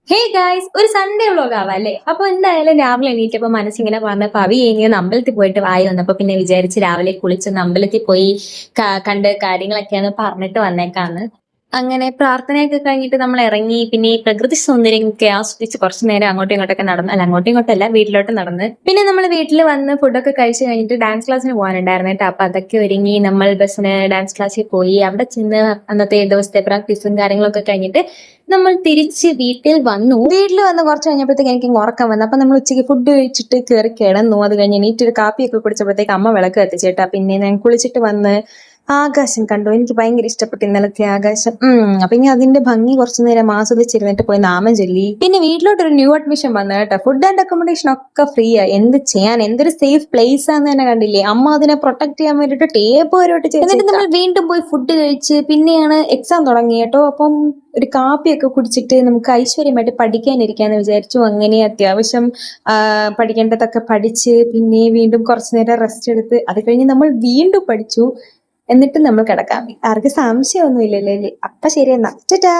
Hey guys, ഒരു Sunday vlog ആവാല്ലേ. അപ്പൊ എന്തായാലും രാവിലെ എണീറ്റപ്പോ മനസ്സിങ്ങനെ പറഞ്ഞപ്പോ അവി കഴിഞ്ഞ് അമ്പലത്തിൽ പോയിട്ട് വായി വന്നപ്പോ പിന്നെ വിചാരിച്ച് രാവിലെ കുളിച്ചൊന്ന് അമ്പലത്തിൽ പോയി കണ്ട് കാര്യങ്ങളൊക്കെയാണ് പറഞ്ഞിട്ട് വന്നേക്കാന്ന്. അങ്ങനെ പ്രാർത്ഥനയൊക്കെ കഴിഞ്ഞിട്ട് നമ്മൾ ഇറങ്ങി. പിന്നെ ഈ പ്രകൃതി സൗന്ദര്യമൊക്കെ ആസ്വദിച്ച് കുറച്ചു നേരം അങ്ങോട്ടും ഇങ്ങോട്ടൊക്കെ നടന്നു. അല്ല, അങ്ങോട്ടും ഇങ്ങോട്ടല്ല, വീട്ടിലോട്ട് നടന്ന്. പിന്നെ നമ്മൾ വീട്ടിൽ വന്ന് ഫുഡൊക്കെ കഴിച്ച് കഴിഞ്ഞിട്ട് ഡാൻസ് ക്ലാസ്സിന് പോകാനുണ്ടായിരുന്നു കേട്ടോ. അപ്പൊ അതൊക്കെ ഒരുങ്ങി നമ്മൾ ബസ്സിന് ഡാൻസ് ക്ലാസ്സിൽ പോയി. അവിടെ ചെന്ന് അന്നത്തെ ദിവസത്തെ പ്രാക്ടീസും കാര്യങ്ങളൊക്കെ കഴിഞ്ഞിട്ട് നമ്മൾ തിരിച്ച് വീട്ടിൽ വന്നു. വീട്ടിൽ വന്ന് കുറച്ച് കഴിഞ്ഞപ്പോഴത്തേക്ക് എനിക്ക് ഉറക്കം വന്നു. അപ്പൊ നമ്മൾ ഉച്ചയ്ക്ക് ഫുഡ് കഴിച്ചിട്ട് കയറി കിടന്നു. അത് കഴിഞ്ഞ് എണീറ്റൊരു കാപ്പിയൊക്കെ കുടിച്ചപ്പോഴത്തേക്ക് അമ്മ വിളക്ക് കത്തിച്ചേട്ടാ. പിന്നെ ഞാൻ കുളിച്ചിട്ട് വന്ന് ആകാശം കണ്ടു. എനിക്ക് ഭയങ്കര ഇഷ്ടപ്പെട്ടു ഇന്നലത്തെ ആകാശം. അപ്പൊ ഇനി അതിന്റെ ഭംഗി കുറച്ചു നേരം ആസ്വദിച്ചിരുന്നിട്ട് പോയി നാമം ചൊല്ലി. പിന്നെ വീട്ടിലോട്ടൊരു ന്യൂ അഡ്മിഷൻ വന്നു കേട്ടോ. ഫുഡ് ആൻഡ് അക്കോമഡേഷൻ ഒക്കെ ഫ്രീ ആ. എന്ത് ചെയ്യാൻ, എന്തൊരു സേഫ് പ്ലേസ് ആന്ന് തന്നെ കണ്ടില്ലേ. അമ്മ അതിനെ പ്രൊട്ടക്ട് ചെയ്യാൻ വേണ്ടിട്ട് ടേപ്പ് വരോട്ട് ചെയ്തു. എന്നിട്ട് നമ്മൾ വീണ്ടും പോയി ഫുഡ് കഴിച്ച് പിന്നെയാണ് എക്സാം തുടങ്ങി കേട്ടോ. അപ്പം ഒരു കാപ്പിയൊക്കെ കുടിച്ചിട്ട് നമുക്ക് ഐശ്വര്യമായിട്ട് പഠിക്കാനിരിക്കാന്ന് വിചാരിച്ചു. അങ്ങനെ അത്യാവശ്യം പഠിക്കേണ്ടതൊക്കെ പഠിച്ച് പിന്നെ വീണ്ടും കുറച്ചു നേരം റെസ്റ്റ് എടുത്ത് അത് കഴിഞ്ഞ് നമ്മൾ വീണ്ടും പഠിച്ചു. എന്നിട്ട് നമ്മൾ കിടക്കാൻ. ആർക്ക് സംശയമൊന്നും ഇല്ലല്ലേ. അപ്പൊ ശരി, എന്നാ ടാറ്റാ.